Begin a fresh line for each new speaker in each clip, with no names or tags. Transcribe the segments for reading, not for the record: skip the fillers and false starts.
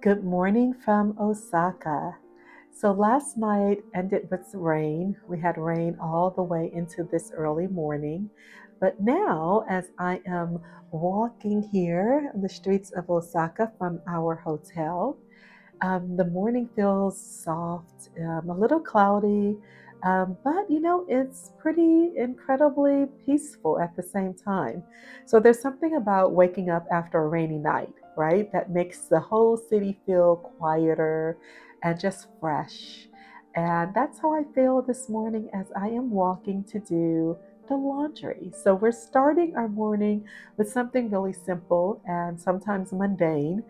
Good morning from Osaka. So last night ended with rain. We had rain all the way into this early morning. But now, as I am walking here on the streets of Osaka from our hotel, the morning feels soft, a little cloudy, but it's pretty incredibly peaceful at the same time. So there's something about waking up after a rainy night, right? That makes the whole city feel quieter and just fresh. And that's how I feel this morning as I am walking to do the laundry. So we're starting our morning with something really simple and sometimes mundane,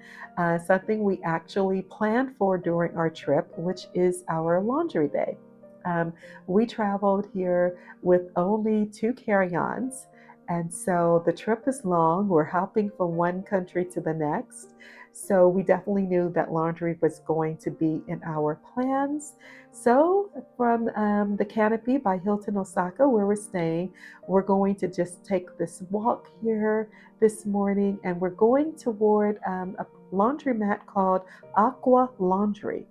something we actually planned for during our trip, which is our laundry day. Um, we traveled here with only two carry-ons, and so the trip is long. We're hopping from one country to the next. So we definitely knew that laundry was going to be in our plans. So from the Canopy by Hilton Osaka, where we're staying, we're going to just take this walk here this morning, and we're going toward a laundromat called Aqua Laundry.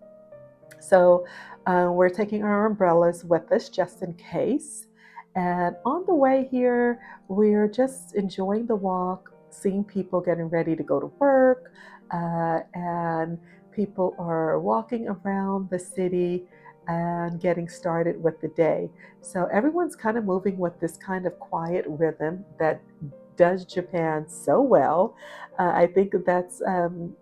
So we're taking our umbrellas with us just in case. And on the way here, we're just enjoying the walk, seeing people getting ready to go to work, and people are walking around the city and getting started with the day. So everyone's kind of moving with this kind of quiet rhythm that does Japan so well. I think that's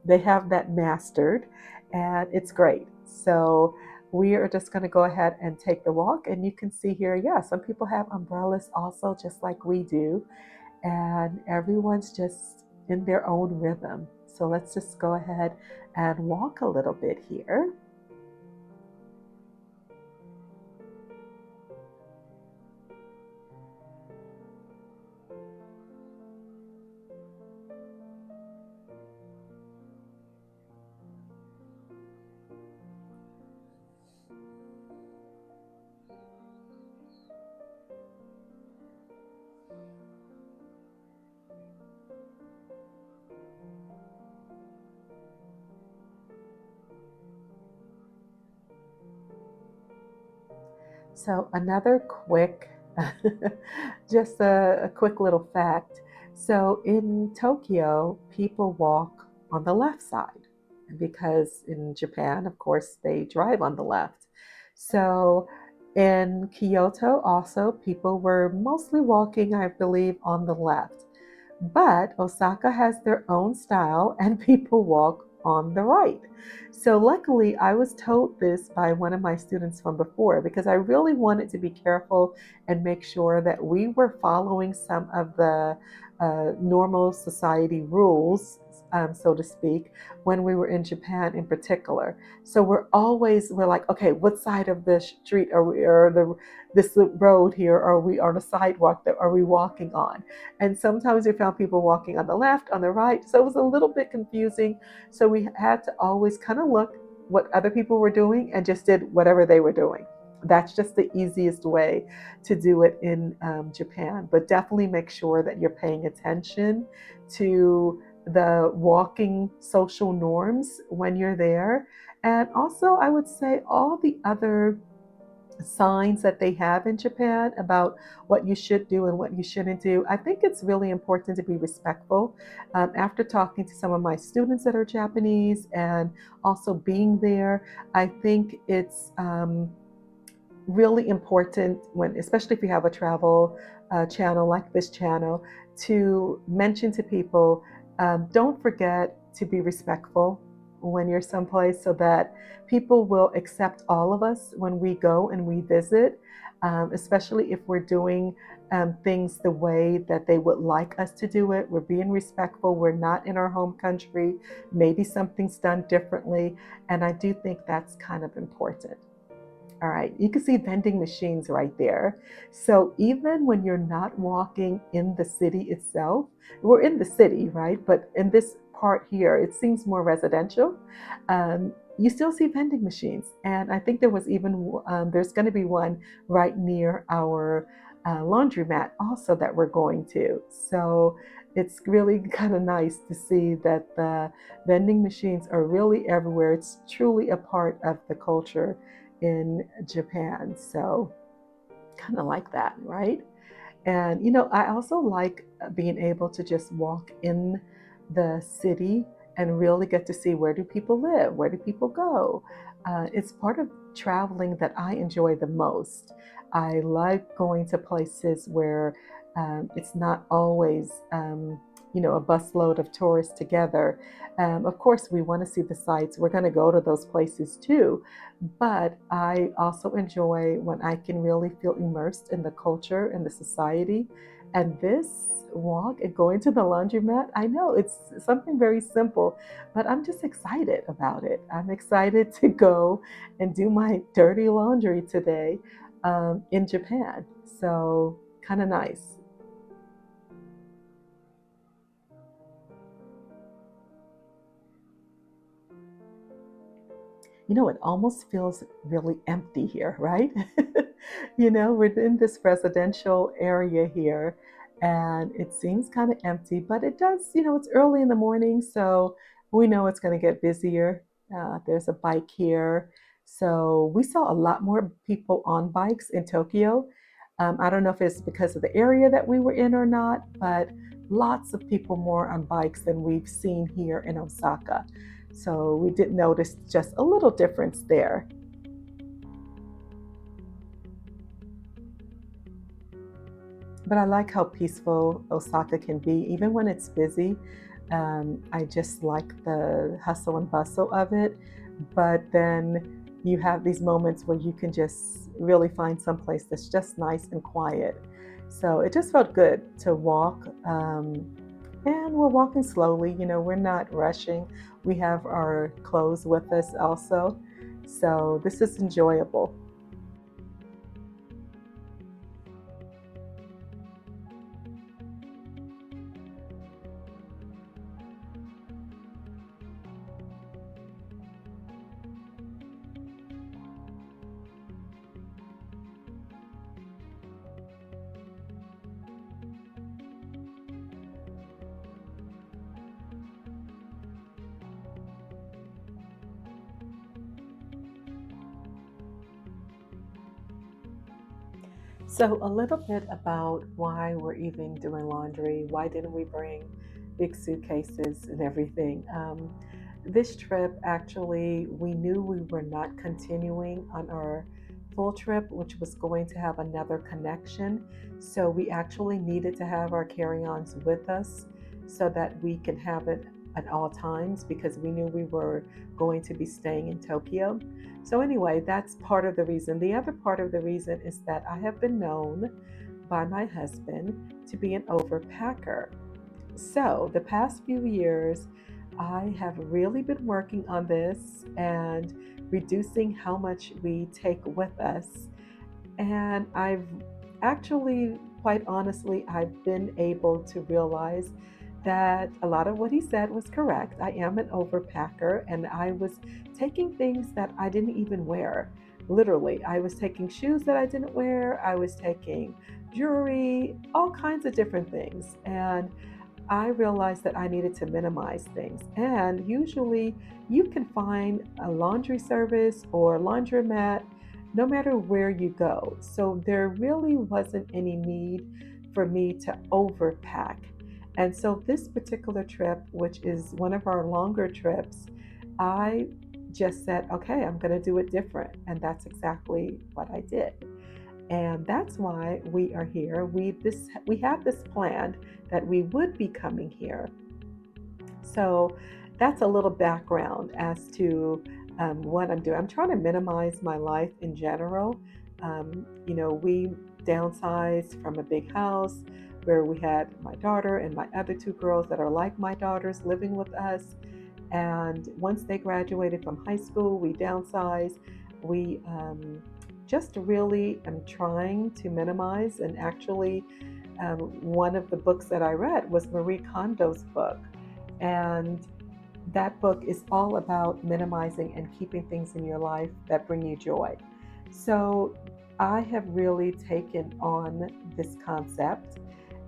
they have that mastered, and it's great. So we are just going to go ahead and take the walk, and you can see here, yeah, some people have umbrellas also, just like we do, and everyone's just in their own rhythm. So let's just go ahead and walk a little bit here. So another quick, just a quick little fact. So in Tokyo, people walk on the left side because in Japan, of course, they drive on the left. So in Kyoto, also, people were mostly walking, I believe, on the left. But Osaka has their own style and people walk on the right. So luckily, I was told this by one of my students from before because I really wanted to be careful and make sure that we were following some of the normal society rules, so to speak, when we were in Japan in particular. So we're like, okay, what side of the street are we, or this road here, are we on a sidewalk that are we walking on? And sometimes we found people walking on the left, on the right. So it was a little bit confusing. So we had to always kind of look what other people were doing and just did whatever they were doing. That's just the easiest way to do it in Japan. But definitely make sure that you're paying attention to the walking social norms when you're there. And also, I would say all the other signs that they have in Japan about what you should do and what you shouldn't do. I think it's really important to be respectful. After talking to some of my students that are Japanese and also being there, I think it's really important when, especially if you have a travel channel like this channel, to mention to people, don't forget to be respectful when you're someplace so that people will accept all of us when we go and we visit, especially if we're doing things the way that they would like us to do it. We're being respectful. We're not in our home country. Maybe something's done differently. And I do think that's kind of important. All right, you can see vending machines right there. So even when you're not walking in the city itself, we're in the city, right? But in this part here, it seems more residential. You still see vending machines. And I think there was even, there's going to be one right near our laundromat also that we're going to. So it's really kind of nice to see that the vending machines are really everywhere. It's truly a part of the culture in Japan. So kind of like that, right? And I also like being able to just walk in the city and really get to see where do people live, where do people go. It's part of traveling that I enjoy the most. I like going to places where it's not always, a busload of tourists together. Of course, we want to see the sights. We're going to go to those places too. But I also enjoy when I can really feel immersed in the culture and the society. And this walk and going to the laundromat, I know it's something very simple, but I'm just excited about it. I'm excited to go and do my dirty laundry today in Japan. So, kind of nice. It almost feels really empty here, right? We're in this residential area here and it seems kind of empty, but it does, it's early in the morning, so we know it's going to get busier. There's a bike here. So we saw a lot more people on bikes in Tokyo. I don't know if it's because of the area that we were in or not, but lots of people more on bikes than we've seen here in Osaka. So we did notice just a little difference there. But I like how peaceful Osaka can be, even when it's busy. I just like the hustle and bustle of it. But then you have these moments where you can just really find some place that's just nice and quiet. So it just felt good to walk. And we're walking slowly, we're not rushing. We have our clothes with us also. So this is enjoyable. So, a little bit about why we're even doing laundry. Why didn't we bring big suitcases and everything? This trip, actually, we knew we were not continuing on our full trip, which was going to have another connection. So, we actually needed to have our carry ons with us so that we can have it at all times because we knew we were going to be staying in Tokyo. So, anyway, that's part of the reason. The other part of the reason is that I have been known by my husband to be an overpacker. So, the past few years, I have really been working on this and reducing how much we take with us. And I've actually, quite honestly, I've been able to realize that a lot of what he said was correct. I am an overpacker and I was taking things that I didn't even wear. Literally, I was taking shoes that I didn't wear, I was taking jewelry, all kinds of different things. And I realized that I needed to minimize things. And usually you can find a laundry service or a laundromat no matter where you go. So there really wasn't any need for me to overpack. And so this particular trip, which is one of our longer trips, I just said, okay, I'm going to do it different. And that's exactly what I did. And that's why we are here. We had this planned that we would be coming here. So that's a little background as to what I'm doing. I'm trying to minimize my life in general. We downsized from a big house where we had my daughter and my other two girls that are like my daughters living with us. And once they graduated from high school, we downsized. We just really am trying to minimize. And actually, one of the books that I read was Marie Kondo's book. And that book is all about minimizing and keeping things in your life that bring you joy. So I have really taken on this concept.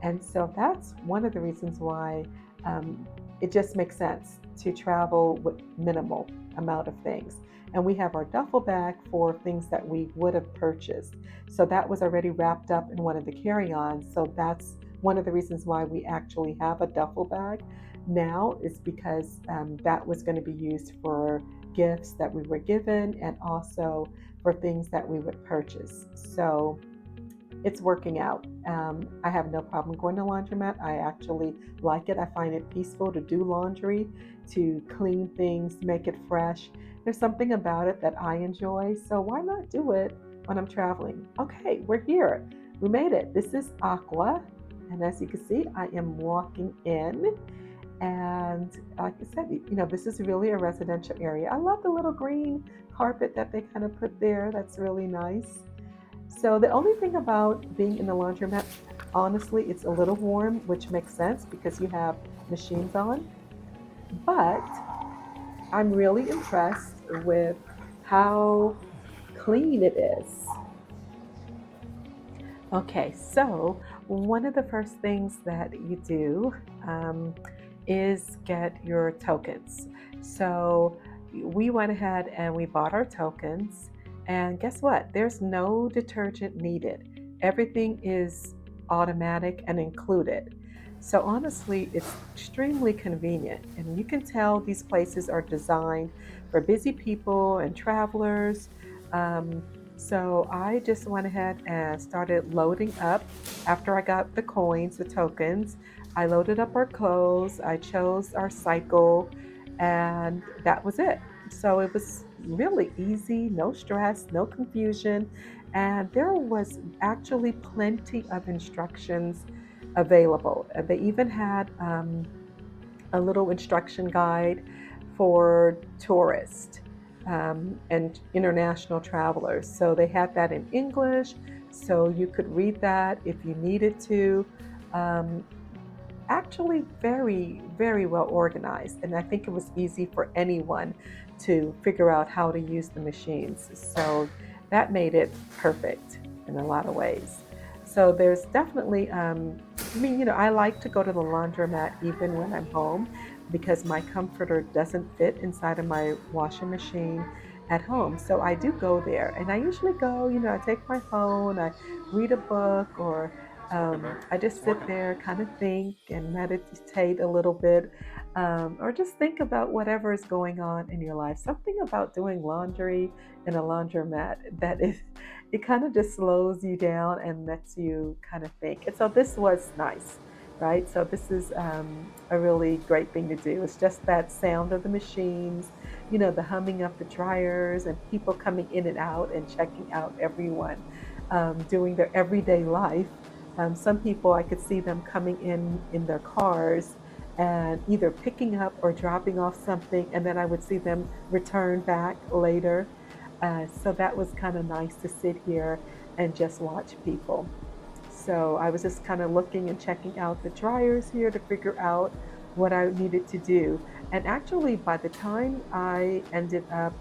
And so that's one of the reasons why um, it just makes sense to travel with minimal amount of things. And we have our duffel bag for things that we would have purchased. So that was already wrapped up in one of the carry-ons. So that's one of the reasons why we actually have a duffel bag now, is because that was going to be used for gifts that we were given and also for things that we would purchase. So it's working out. I have no problem going to laundromat. I actually like it. I find it peaceful to do laundry, to clean things, make it fresh. There's something about it that I enjoy. So why not do it when I'm traveling? Okay, we're here. We made it. This is Aqua. And as you can see, I am walking in. And like I said, this is really a residential area. I love the little green carpet that they kind of put there. That's really nice. So the only thing about being in the laundromat, honestly, it's a little warm, which makes sense because you have machines on. But I'm really impressed with how clean it is. Okay, so one of the first things that you do um, is get your tokens. So we went ahead and we bought our tokens, and guess what? There's no detergent needed. Everything is automatic and included. So honestly, it's extremely convenient, and you can tell these places are designed for busy people and travelers. Um, so I just went ahead and started loading up after I got the coins, the tokens. I loaded up our clothes, I chose our cycle, and that was it. So it was really easy, no stress, no confusion, and there was actually plenty of instructions available. They even had a little instruction guide for tourists and international travelers. So they had that in English, so you could read that if you needed to. Um, Actually, very, very well organized, and I think it was easy for anyone to figure out how to use the machines. So that made it perfect in a lot of ways. So there's definitely, I like to go to the laundromat even when I'm home because my comforter doesn't fit inside of my washing machine at home. So I do go there, and I usually go, I take my phone, I read a book, or I just sit there, kind of think and meditate a little bit, or just think about whatever is going on in your life. Something about doing laundry in a laundromat that is, it kind of just slows you down and lets you kind of think. And so this was nice, right? So this is a really great thing to do. It's just that sound of the machines, the humming of the dryers, and people coming in and out and checking out everyone doing their everyday life. Some people, I could see them coming in their cars and either picking up or dropping off something, and then I would see them return back later. So that was kind of nice to sit here and just watch people. So I was just kind of looking and checking out the dryers here to figure out what I needed to do. And actually, by the time I ended up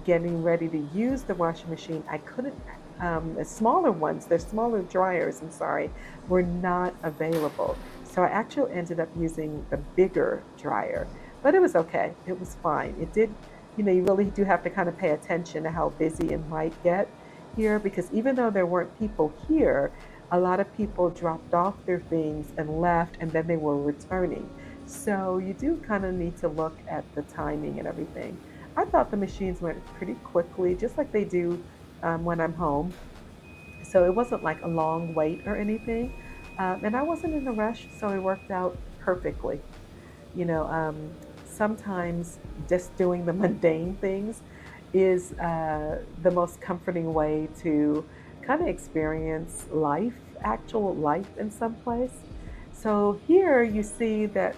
getting ready to use the washing machine, I couldn't, the smaller ones, the smaller dryers, I'm sorry, were not available. So I actually ended up using the bigger dryer, but it was okay. It was fine. It did, you really do have to kind of pay attention to how busy it might get here because even though there weren't people here, a lot of people dropped off their things and left and then they were returning. So you do kind of need to look at the timing and everything. I thought the machines went pretty quickly, just like they do when I'm home. So it wasn't like a long wait or anything. And I wasn't in a rush, so it worked out perfectly. Sometimes just doing the mundane things is the most comforting way to kind of experience life, actual life in some place. So here you see that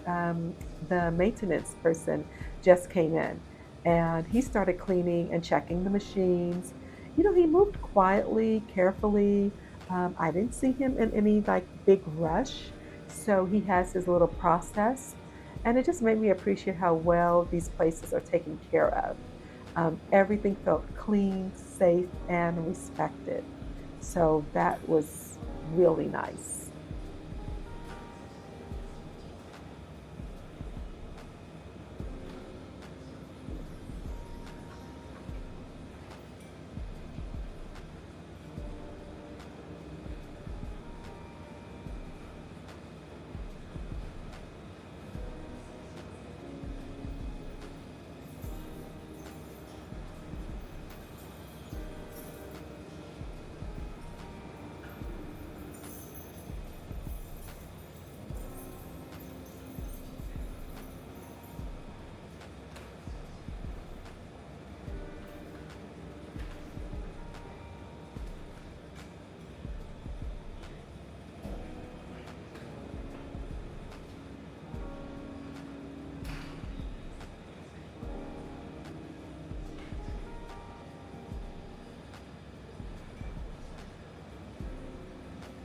the maintenance person just came in and he started cleaning and checking the machines. He moved quietly, carefully. I didn't see him in any like big rush. So he has his little process. And it just made me appreciate how well these places are taken care of. Everything felt clean, safe, and respected. So that was really nice.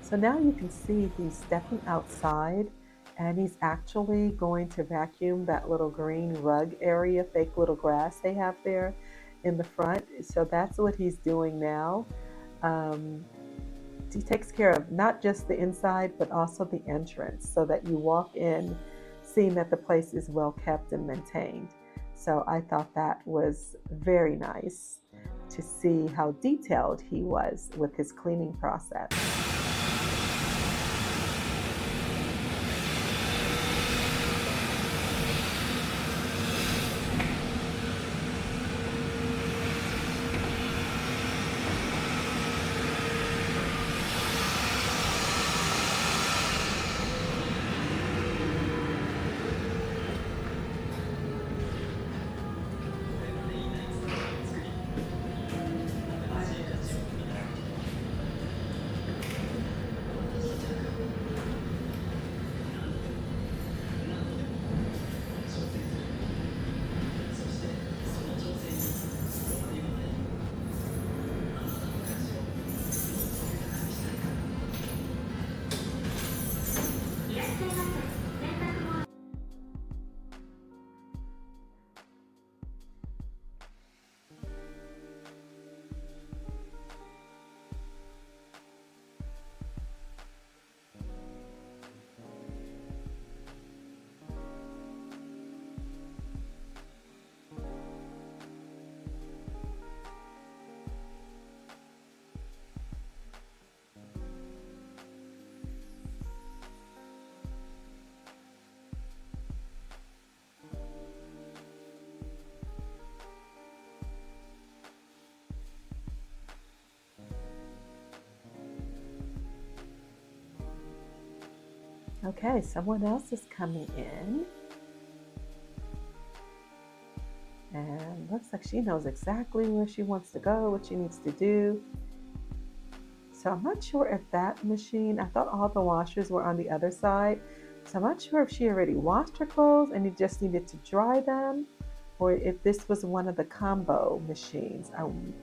So now you can see he's stepping outside and he's actually going to vacuum that little green rug area, fake little grass they have there in the front. So that's what he's doing now. Um, he takes care of not just the inside, but also the entrance so that you walk in seeing that the place is well kept and maintained. So I thought that was very nice to see how detailed he was with his cleaning process. Okay, someone else is coming in, and looks like she knows exactly where she wants to go, what she needs to do. So I'm not sure if that machine, I thought all the washers were on the other side. So I'm not sure if she already washed her clothes and you just needed to dry them, or if this was one of the combo machines. I'm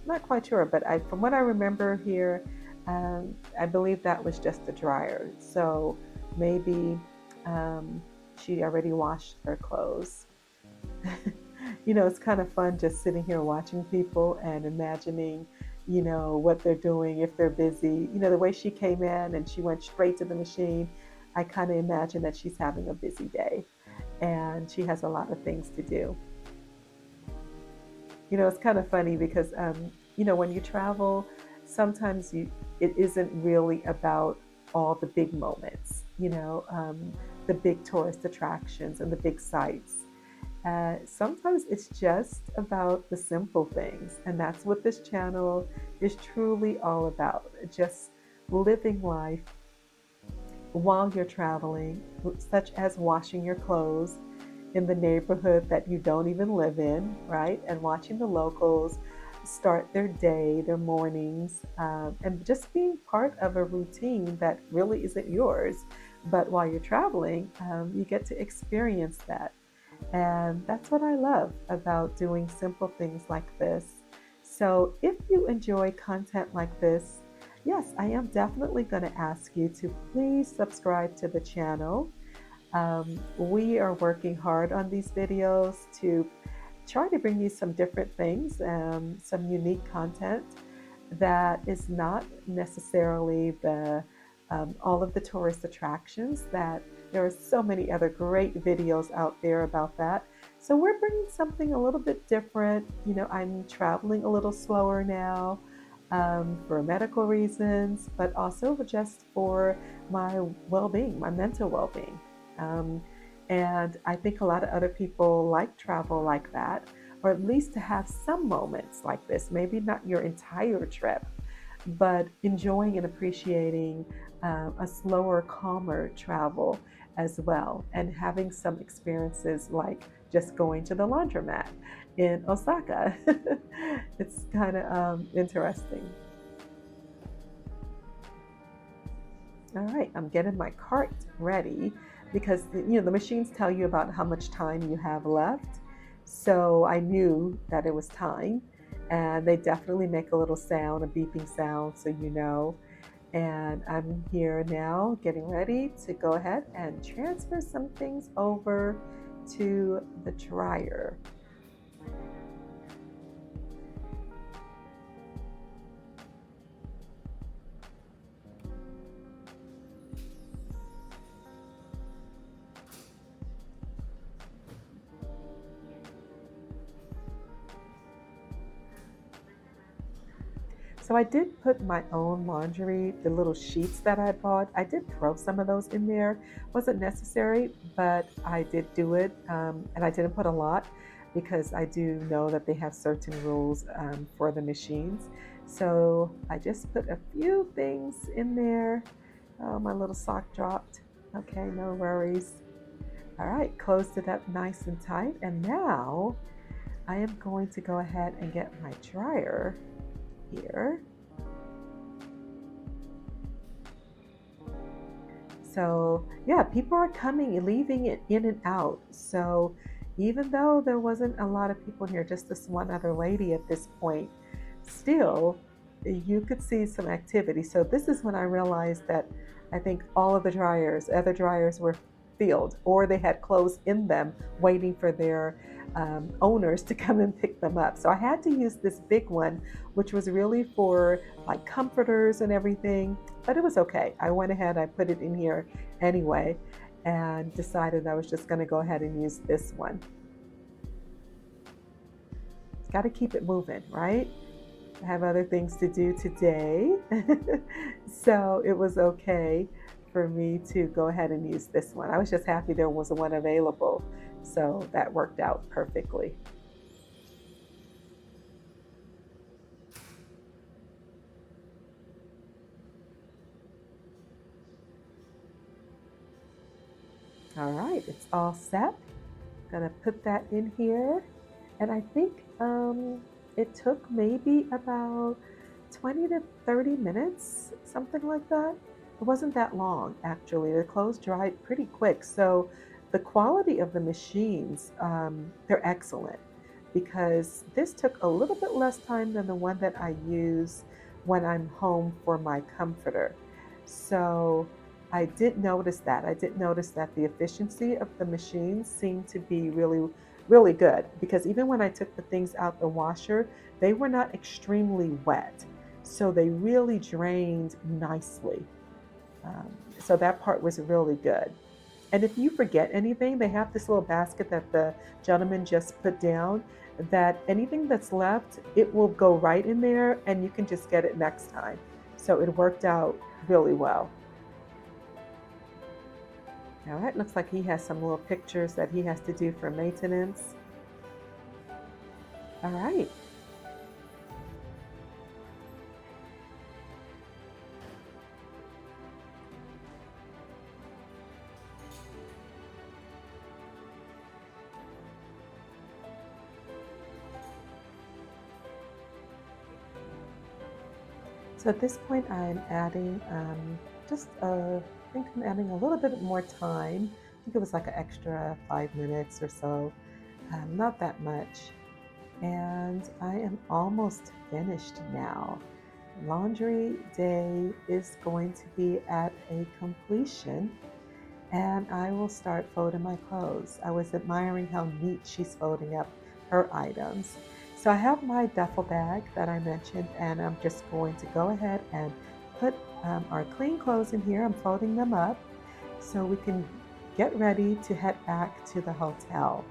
not quite sure, but from what I remember here, I believe that was just the dryer. So maybe she already washed her clothes. It's kind of fun just sitting here watching people and imagining, what they're doing if they're busy. The way she came in and she went straight to the machine, I kind of imagine that she's having a busy day and she has a lot of things to do. It's kind of funny because, when you travel, sometimes it isn't really about all the big moments, the big tourist attractions and the big sites. Sometimes it's just about the simple things, and that's what this channel is truly all about. Just living life while you're traveling, such as washing your clothes in the neighborhood that you don't even live in, right? And watching the locals start their day, their mornings, and just being part of a routine that really isn't yours. But while you're traveling, you get to experience that. And that's what I love about doing simple things like this. So if you enjoy content like this, yes, I am definitely going to ask you to please subscribe to the channel. We are working hard on these videos to try to bring you some different things, some unique content. that is not necessarily the all of the tourist attractions that there are so many other great videos out there about that. So we're bringing something a little bit different. You know, I'm traveling a little slower now for medical reasons, but also just for my well-being, my mental well-being. Um, and I think a lot of other people like travel like that, or at least to have some moments like this, maybe not your entire trip, but enjoying and appreciating a slower, calmer travel as well, and having some experiences like just going to the laundromat in Osaka. It's kind of interesting. All right, I'm getting my cart ready because the machines tell you about how much time you have left. So I knew that it was time, and they definitely make a little sound, a beeping sound, so you know. And I'm here now getting ready to go ahead and transfer some things over to the dryer. So I did put my own laundry, the little sheets that I bought. I did throw some of those in there. Wasn't necessary, but I did do it, and I didn't put a lot because I do know that they have certain rules for the machines. So I just put a few things in there. Oh, my little sock dropped. Okay, no worries. All right, closed it up nice and tight, and now I am going to go ahead and get my dryer here. So, yeah, people are coming and leaving it in and out. So, even though there wasn't a lot of people here, just this one other lady at this point, still you could see some activity. So, this is when I realized that I think all of the other dryers were filled or they had clothes in them waiting for their owners to come and pick them up. So, I had to use this big one, which was really for like comforters and everything, but it was okay. I went ahead, I put it in here anyway, and decided I was just going to go ahead and use this one. It's got to keep it moving, right? I have other things to do today. So it was okay for me to go ahead and use this one. I was just happy there was one available. So that worked out perfectly. All right, it's all set. Gonna put that in here. And I think it took maybe about 20 to 30 minutes, something like that. It wasn't that long, actually. The clothes dried pretty quick. So the quality of the machines, they're excellent because this took a little bit less time than the one that I use when I'm home for my comforter. So I did notice that. I did notice that the efficiency of the machines seemed to be really, really good because even when I took the things out the washer, they were not extremely wet. So they really drained nicely. So that part was really good. And if you forget anything, they have this little basket that the gentleman just put down that anything that's left, it will go right in there and you can just get it next time. So it worked out really well. All right, looks like he has some little pictures that he has to do for maintenance. All right. So at this point, I'm adding I think I'm adding a little bit more time. I think it was like an extra 5 minutes or so, not that much. And I am almost finished now. Laundry day is going to be at a completion, and I will start folding my clothes. I was admiring how neat she's folding up her items. So I have my duffel bag that I mentioned, and I'm just going to go ahead and put our clean clothes in here. I'm folding them up so we can get ready to head back to the hotel.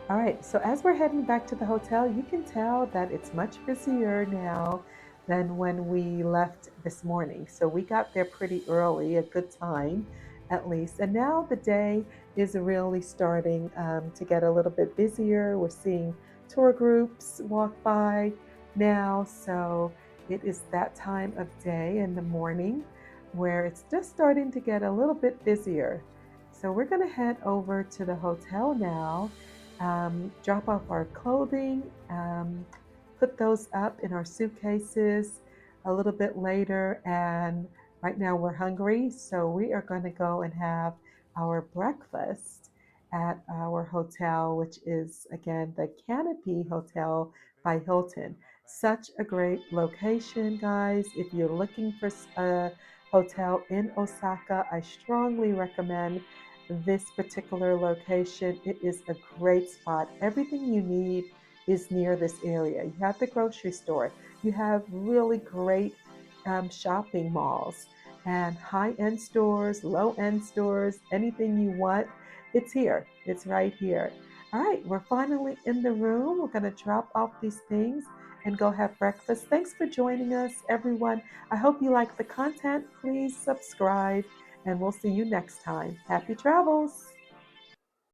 All right, so as we're heading back to the hotel, you can tell that it's much busier now than when we left this morning. So we got there pretty early, a good time at least. And now the day is really starting to get a little bit busier. We're seeing tour groups walk by now. So it is that time of day in the morning where it's just starting to get a little bit busier. So we're going to head over to the hotel now, drop off our clothing, put those up in our suitcases a little bit later. And right now we're hungry, so we are going to go and have our breakfast at our hotel, which is again the Canopy Hotel by Hilton. Such a great location, guys. If you're looking for a hotel in Osaka, I strongly recommend this particular location. It is a great spot. Everything you need is near this area. You have the grocery store, you have really great shopping malls and high end stores, low end stores, anything you want. It's here, it's right here. All right, we're finally in the room. We're going to drop off these things and go have breakfast. Thanks for joining us, everyone. I hope you like the content. Please subscribe and we'll see you next time. Happy travels!